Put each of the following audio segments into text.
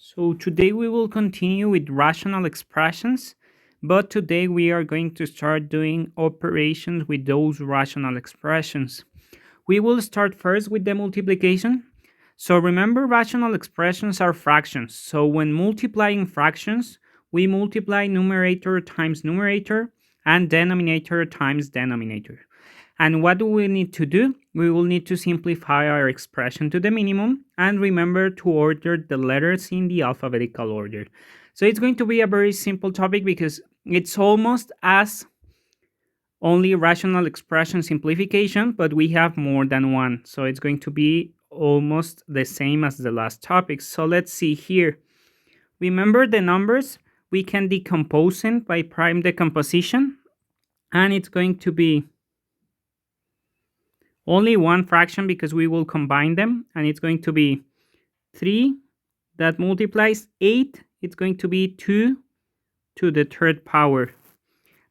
So today we will continue with rational expressions, but today we are going to start doing operations with those rational expressions. We will start first with the multiplication. So remember, rational expressions are fractions. So when multiplying fractions, we multiply numerator times numerator and denominator times denominator. And what do we need to do? We will need to simplify our expression to the minimum and remember to order the letters in the alphabetical order. So it's going to be a very simple topic because it's almost as only rational expression simplification, but we have more than one. So it's going to be almost the same as the last topic. So let's see here. Remember the numbers, we can decompose them by prime decomposition, and it's going to be only one fraction because we will combine them, and it's going to be 3 that multiplies 8. It's going to be 2 to the third power.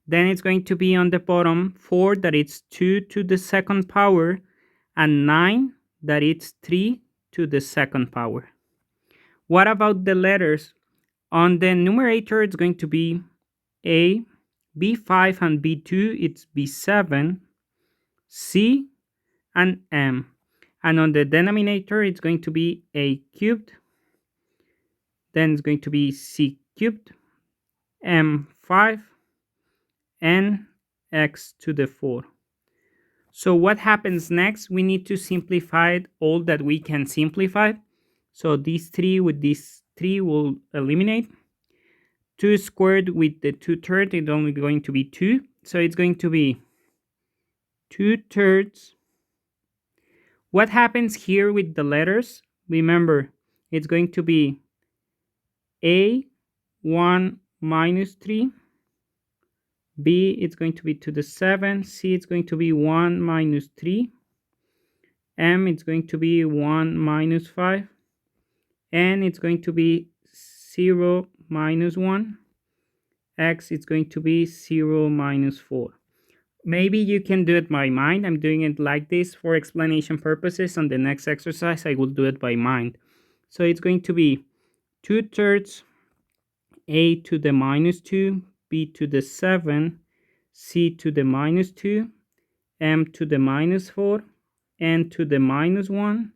Then it's going to be on the bottom 4 that it's 2 to the second power, and 9 that it's 3 to the second power. What about the letters? On the numerator, it's going to be A, B5 and B2, it's B7, C, and M. And on the denominator, it's going to be A cubed, then it's going to be C cubed, M5, and X to the 4. So what happens next? We need to simplify all that we can simplify. So these 3 with these 3 will eliminate. 2 squared with the 2/3, it's only going to be 2. So it's going to be 2/3. What happens here with the letters? Remember, it's going to be A1 minus 3. B, it's going to be to the 7. C, it's going to be 1 minus 3. M, it's going to be 1 minus 5. N, it's going to be 0 minus 1. X, it's going to be 0 minus 4. Maybe you can do it by mind. I'm doing it like this for explanation purposes. On the next exercise, I will do it by mind. So it's going to be 2/3 A to the minus 2, B to the 7, C to the minus 2, M to the minus 4, N to the minus 1,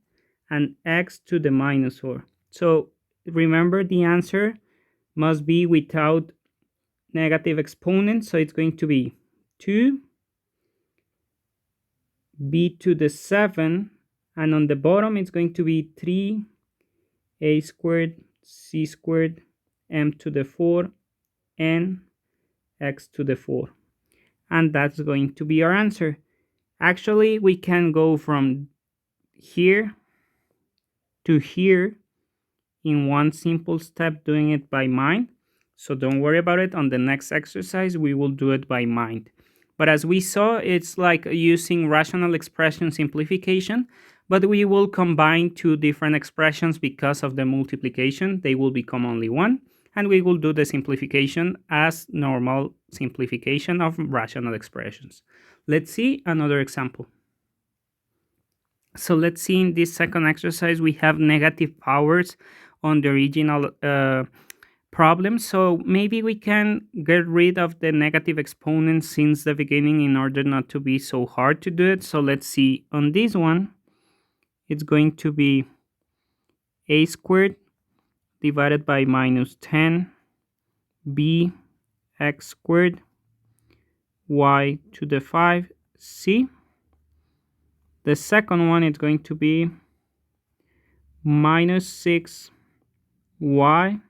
and X to the minus 4. So remember, the answer must be without negative exponents. So it's going to be 2 B to the 7, and on the bottom it's going to be 3 A squared, C squared, M to the 4, and X to the 4. And that's going to be our answer. Actually, we can go from here to here in one simple step doing it by mind. So don't worry about it. On the next exercise, we will do it by mind. But as we saw, it's like using rational expression simplification, but we will combine two different expressions because of the multiplication. They will become only one, and we will do the simplification as normal simplification of rational expressions. Let's see another example. So let's see, in this second exercise, we have negative powers on the original problem. So maybe we can get rid of the negative exponents since the beginning in order not to be so hard to do it. So let's see, on this one, it's going to be A squared divided by minus 10 B X squared Y to the 5 C. The second one is going to be minus 6 y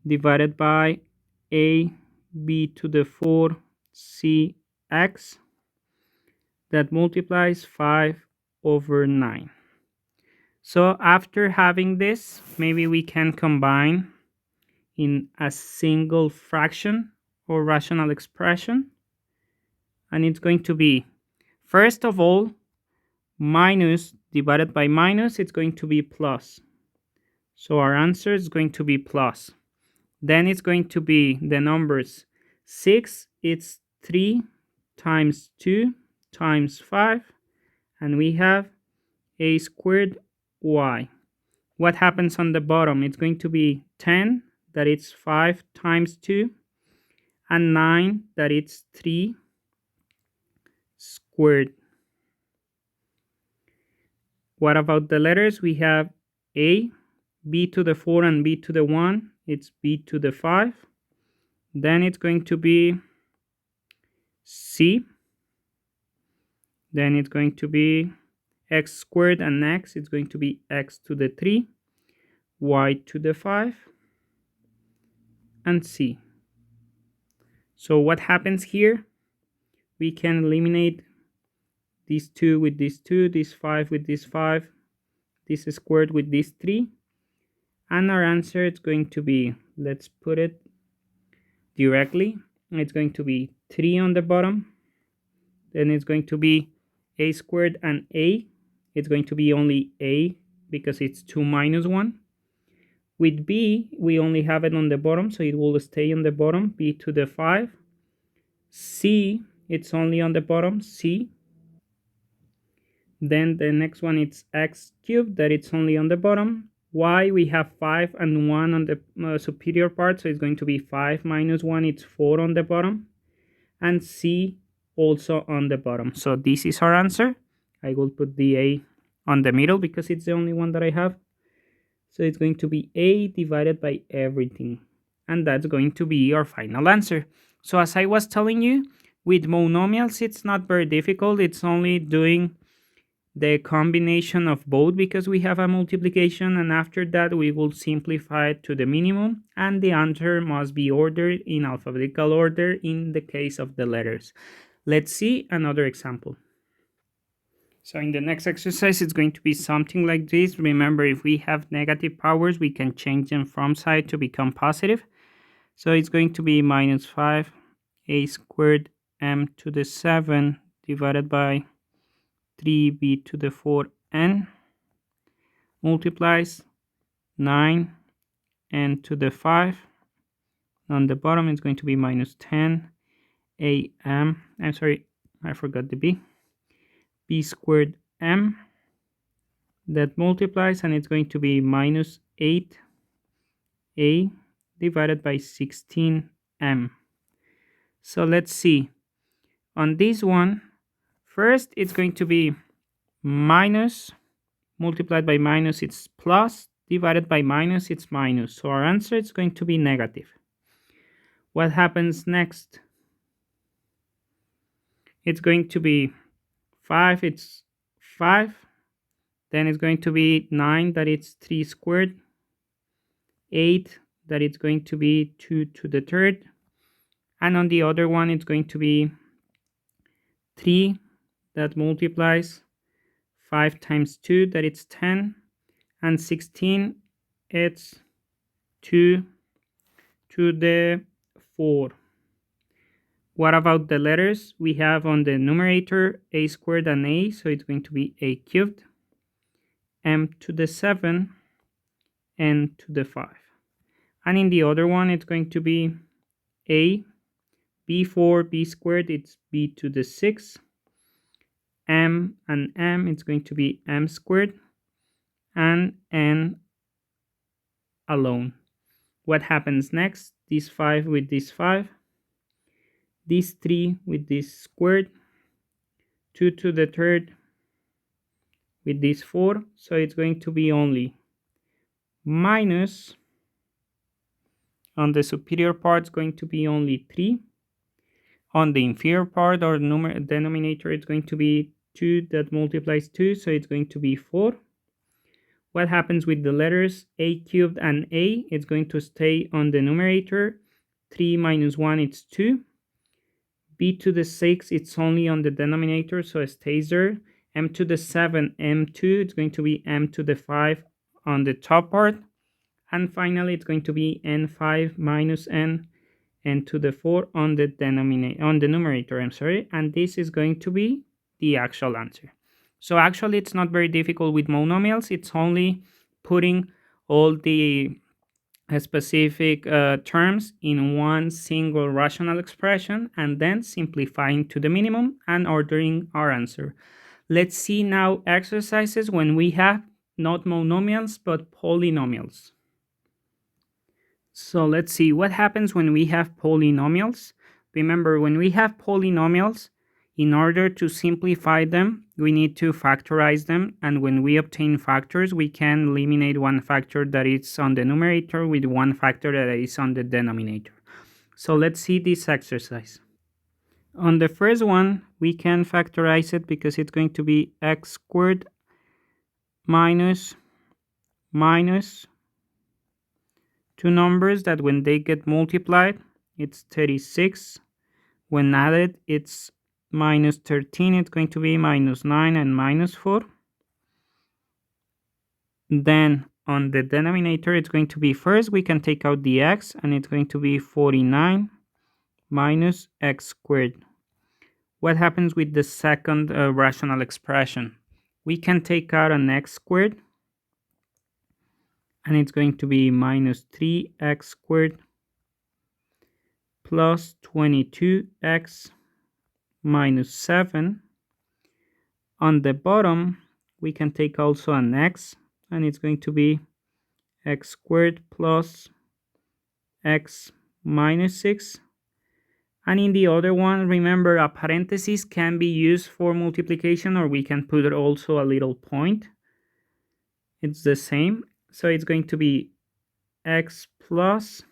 divided by a b to the 4 c x that multiplies 5 over 9. So after having this, maybe we can combine in a single fraction or rational expression. And it's going to be, first of all, minus divided by minus, it's going to be plus. So our answer is going to be plus. Then it's going to be the numbers 6, it's 3 times 2 times 5, and we have a squared y. what happens on the bottom? It's going to be 10, that it's 5 times 2, and 9, that it's 3 squared. What about the letters? We have A, B to the 4 and B to the 1. It's B to the 5. Then it's going to be C. Then it's going to be x squared, and x, it's going to be x to the 3, y to the 5, and c. So what happens here? We can eliminate these 2 with these 2, this 5 with this 5, this squared with this 3, and our answer is going to be, let's put it directly, it's going to be 3 on the bottom. Then it's going to be a squared and a, it's going to be only a because it's 2 minus 1. With b, we only have it on the bottom, so it will stay on the bottom, b to the 5. C, it's only on the bottom, c. Then the next one, it's x cubed, that it's only on the bottom. Y, we have 5 and 1 on the superior part, so it's going to be 5 minus 1, it's 4 on the bottom. And c, also on the bottom. So this is our answer. I will put the a on the middle because it's the only one that I have. So it's going to be a divided by everything. And that's going to be our final answer. So as I was telling you, with monomials, it's not very difficult. It's only doing the combination of both because we have a multiplication, and after that we will simplify it to the minimum, and the answer must be ordered in alphabetical order in the case of the letters. Let's see another example. So in the next exercise, it's going to be something like this. Remember, if we have negative powers, we can change them from side to become positive. So it's going to be minus 5 a squared m to the 7 divided by 3b to the 4n multiplies 9 n to the 5. On the bottom, it's going to be minus 10 am. I'm sorry, I forgot the b. b squared m, that multiplies, and it's going to be minus 8a divided by 16m. So let's see. On this one, first it's going to be minus, multiplied by minus, it's plus, divided by minus, it's minus. So our answer is going to be negative. What happens next? It's going to be 5, it's 5. Then it's going to be 9, that it's 3 squared. 8, that it's going to be 2 to the 3rd. And on the other one, it's going to be 3, that multiplies 5 times 2, that it's 10. And 16, it's 2 to the 4. What about the letters? We have on the numerator a squared and a, so it's going to be a cubed, m to the 7, n to the 5. And in the other one, it's going to be a, b4, b squared, it's b to the 6, m and m, it's going to be m squared, and n alone. What happens next? This 5 with this 5, this 3 with this squared, 2 to the 3rd with this 4, so it's going to be only minus, on the superior part, it's going to be only 3. On the inferior part, or denominator, it's going to be 2 that multiplies 2, so it's going to be 4. What happens with the letters a cubed and a? It's going to stay on the numerator. 3 minus 1, it's 2. b to the 6, it's only on the denominator, so it stays there. M to the 7, M2, it's going to be M to the 5 on the top part. And finally, it's going to be N5 minus N to the 4 on the numerator, and this is going to be the actual answer. So actually, it's not very difficult with monomials. It's only putting all the specific terms in one single rational expression and then simplifying to the minimum and ordering our answer. Let's see now exercises when we have not monomials, but polynomials. So let's see what happens when we have polynomials. Remember, when we have polynomials, in order to simplify them, we need to factorize them. And when we obtain factors, we can eliminate one factor that is on the numerator with one factor that is on the denominator. So let's see this exercise. On the first one, we can factorize it because it's going to be x squared minus two numbers that when they get multiplied, it's 36. When added, it's minus 13. It's going to be minus 9 and minus 4. Then on the denominator, it's going to be first, we can take out the x, and it's going to be 49 minus x squared. What happens with the second rational expression? We can take out an x squared, and it's going to be minus 3x squared plus 22x minus 7. On the bottom, we can take also an x, and it's going to be x squared plus x minus 6. And in the other one, remember, a parenthesis can be used for multiplication, or we can put also a little point. It's the same. So it's going to be x plus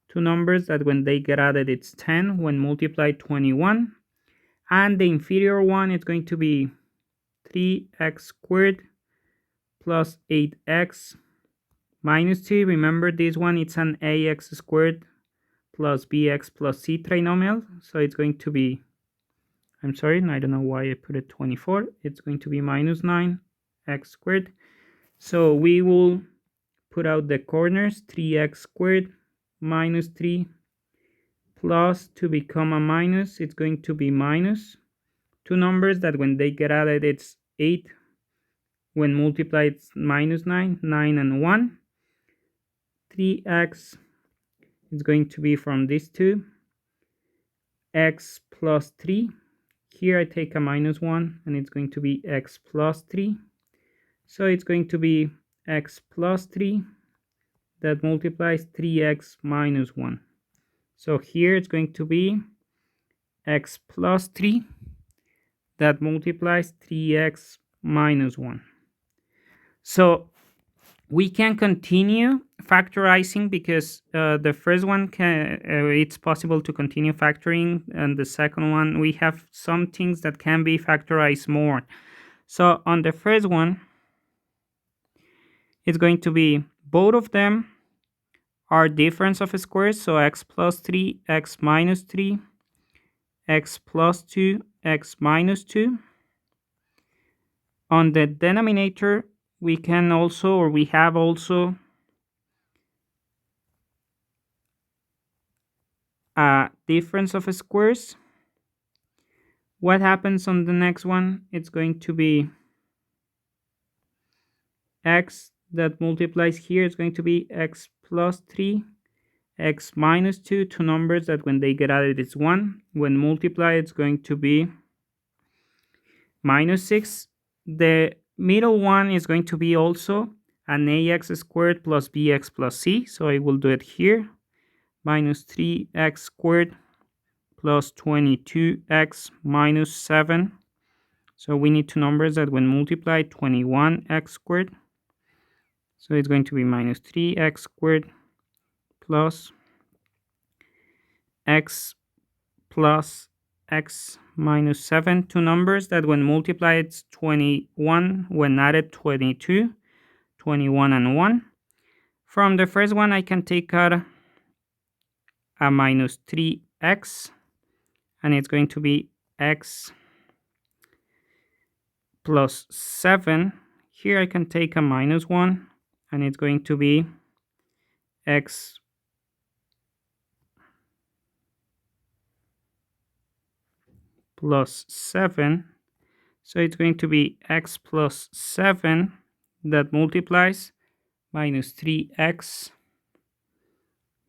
two numbers that when they get added, it's 10. When multiplied, 21. And the inferior one is going to be 3x squared plus 8x minus 2. Remember, this one, it's an ax squared plus bx plus c trinomial. So it's going to be, I'm sorry, I don't know why I put it 24. It's going to be minus 9x squared. So we will put out the corners, 3x squared minus 3 plus to become a minus, it's going to be minus. Two numbers that when they get added, it's 8. When multiplied, it's minus 9 and 1. 3x is going to be from these two, x plus 3. Here I take a minus 1, and it's going to be x plus 3. So it's going to be x plus 3 that multiplies 3x minus 1. So here it's going to be x plus 3 that multiplies 3x minus 1. So we can continue factorizing because the first one it's possible to continue factoring, and the second one we have some things that can be factorized more. So on the first one, it's going to be both of them are difference of squares, so x plus 3, x minus 3, x plus 2, x minus 2. On the denominator, we can also, or we have also, a difference of squares. What happens on the next one? It's going to be x that multiplies here. It's going to be x plus 3, x minus 2, two numbers that when they get added, it's 1. When multiplied, it's going to be minus 6. The middle one is going to be also an ax squared plus bx plus c. So I will do it here. Minus 3x squared plus 22x minus 7. So we need two numbers that when multiplied, 21x squared. So it's going to be minus 3x squared plus x plus x minus 7. Two numbers that when multiplied, it's 21. When added, 22. 21 and 1. From the first one, I can take out a minus 3x, and it's going to be x plus 7. Here I can take a minus 1, and it's going to be x plus 7. So it's going to be x plus 7 that multiplies minus 3x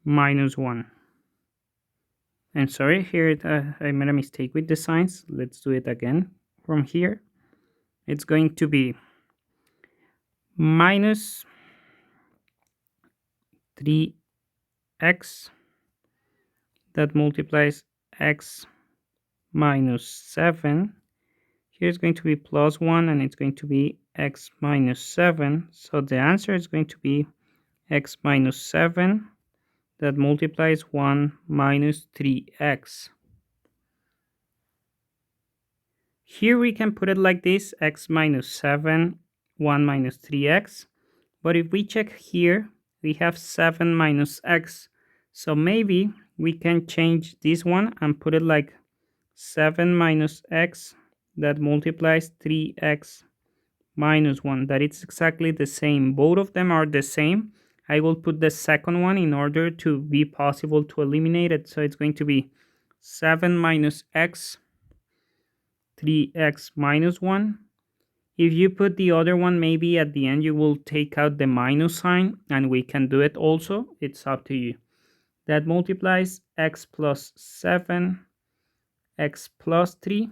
minus 1. I'm sorry, here I made a mistake with the signs. Let's do it again from here. it's going to be minus 3x that multiplies x minus 7. Here's going to be plus 1, and it's going to be x minus 7. So the answer is going to be x minus 7 that multiplies 1 minus 3x. Here we can put it like this, x minus 7, 1 minus 3x. But if we check here, we have 7 minus x. So maybe we can change this one and put it like 7 minus x that multiplies 3x minus 1. That it's exactly the same. Both of them are the same. I will put the second one in order to be possible to eliminate it. So it's going to be 7 minus x, 3x minus 1. If you put the other one, maybe at the end you will take out the minus sign, and we can do it also. It's up to you. That multiplies x plus 7, x plus 3,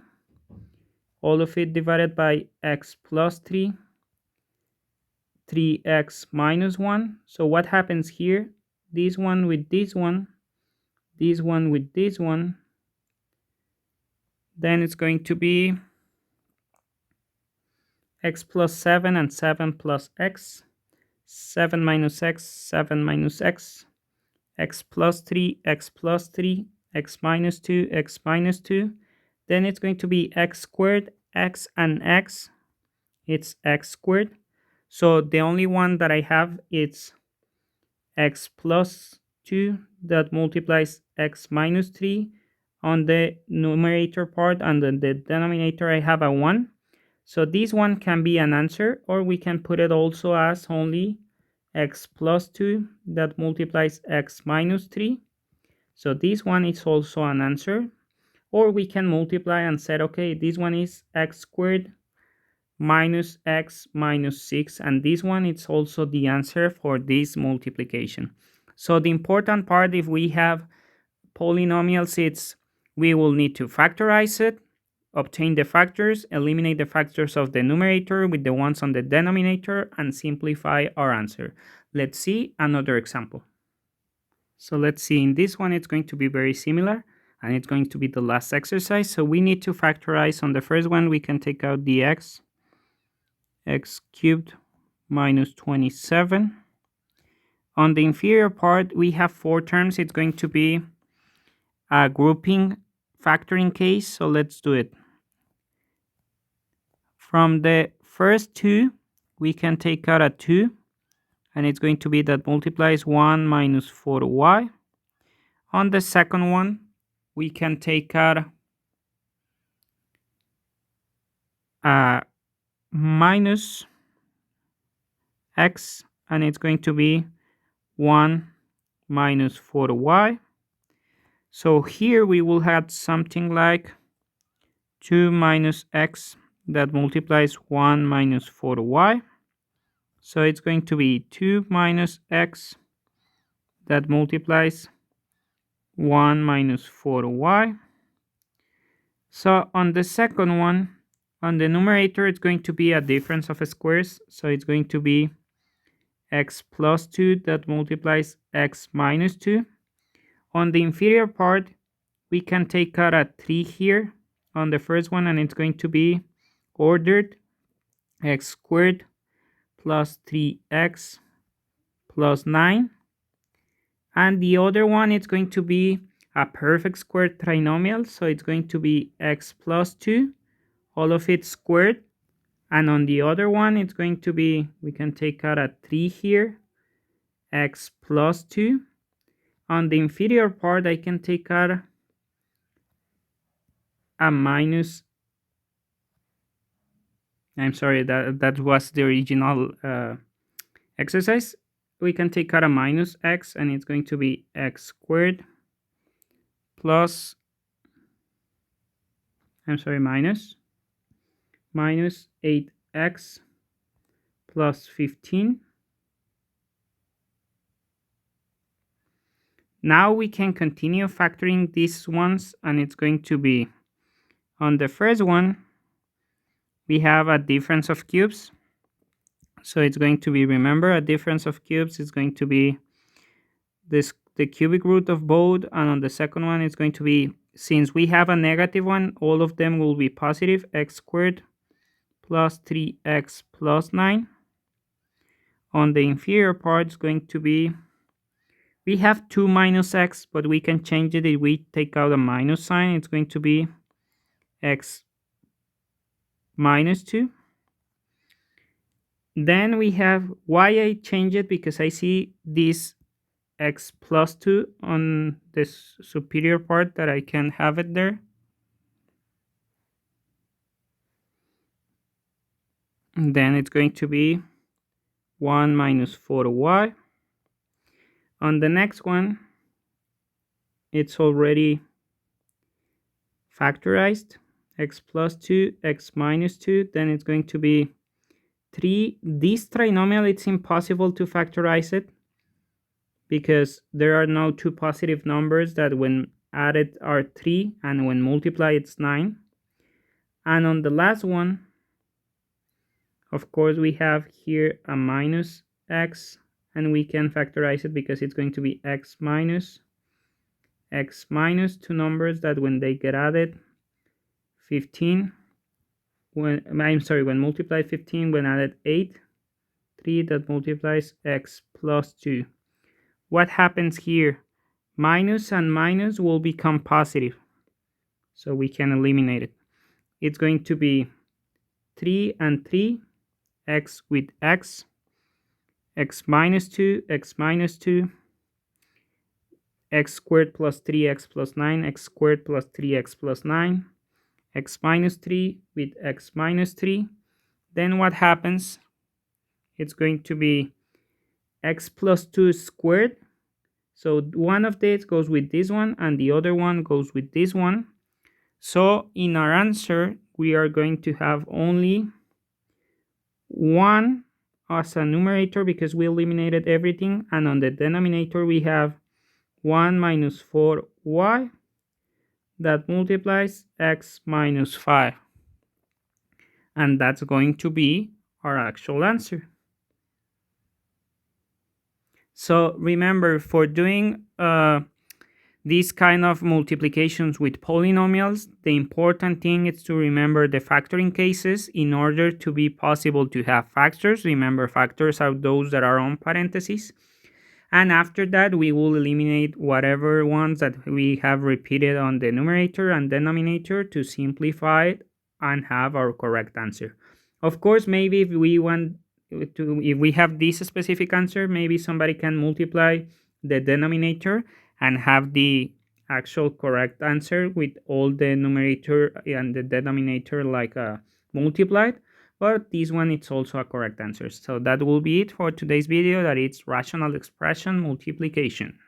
all of it divided by x plus 3, 3x minus 1. So what happens here? This one with this one, this one with this one. Then it's going to be x plus 7 and 7 plus x, 7 minus x, 7 minus x, x plus 3, x plus 3, x minus 2, x minus 2. Then it's going to be x squared, x and x. It's x squared. So the only one that I have is x plus 2 that multiplies x minus 3 on the numerator part, and then the denominator I have a 1. So this one can be an answer, or we can put it also as only x plus 2 that multiplies x minus 3. So this one is also an answer. Or we can multiply and say, okay, this one is x squared minus x minus 6, and this one is also the answer for this multiplication. So the important part, if we have polynomials, it's we will need to factorize it, obtain the factors, eliminate the factors of the numerator with the ones on the denominator, and simplify our answer. Let's see another example. So let's see, in this one it's going to be very similar, and it's going to be the last exercise. So we need to factorize. On the first one, we can take out the x cubed minus 27. On the inferior part, we have 4 terms. It's going to be a grouping factoring case. So let's do it. From the first 2, we can take out a 2, and it's going to be that multiplies 1 minus 4y. On the second one, we can take out a minus x, and it's going to be 1 minus 4y. So here we will have something like 2 minus x that multiplies 1 minus 4y. So it's going to be 2 minus x that multiplies 1 minus 4y. So on the second one, on the numerator, it's going to be a difference of squares. So it's going to be x plus 2 that multiplies x minus 2. On the inferior part, we can take out a 3 here on the first one, and it's going to be ordered x squared plus 3x plus 9. And the other one, it's going to be a perfect squared trinomial. So it's going to be x plus 2, all of it squared. And on the other one, it's going to be, we can take out a 3 here, x plus 2. On the inferior part, I can take out a minus, I'm sorry, that was the original exercise. We can take out a minus x, and it's going to be x squared plus, I'm sorry, minus 8x plus 15. Now we can continue factoring these ones, and it's going to be, on the first one, we have a difference of cubes. So it's going to be, remember, a difference of cubes is going to be the cubic root of both, and on the second one it's going to be, since we have a negative one, all of them will be positive, x squared plus 3x plus 9. On the inferior part it's going to be, we have 2 minus x, but we can change it if we take out a minus sign. It's going to be x minus 2. Then we have, why I change it, because I see this x plus 2 on this superior part, that I can have it there. And then it's going to be 1 minus 4y. On the next one, it's already factorized, x plus 2, x minus 2. Then it's going to be 3. This trinomial, it's impossible to factorize it, because there are no two positive numbers that when added are 3, and when multiplied it's 9. And on the last one, of course, we have here a minus x, and we can factorize it because it's going to be x minus, two numbers that when they get added, 15, when multiplied 15, when added 8, 3 that multiplies x plus 2. What happens here? Minus and minus will become positive, so we can eliminate it. It's going to be 3 and 3, x with x, x minus 2, x minus 2, x squared plus 3x plus 9, x squared plus 3x plus 9, x minus 3 with x minus 3. Then what happens? It's going to be x plus 2 squared. So one of these goes with this one, and the other one goes with this one. So in our answer, we are going to have only 1 as a numerator because we eliminated everything, and on the denominator we have 1 minus 4y that multiplies x minus 5. And that's going to be our actual answer. So remember, for doing these kind of multiplications with polynomials, the important thing is to remember the factoring cases in order to be possible to have factors. Remember, factors are those that are on parentheses. And after that, we will eliminate whatever ones that we have repeated on the numerator and denominator to simplify it and have our correct answer. Of course, maybe if we have this specific answer, maybe somebody can multiply the denominator and have the actual correct answer with all the numerator and the denominator multiplied. But this one, it's also a correct answer. So that will be it for today's video, that it's rational expression multiplication.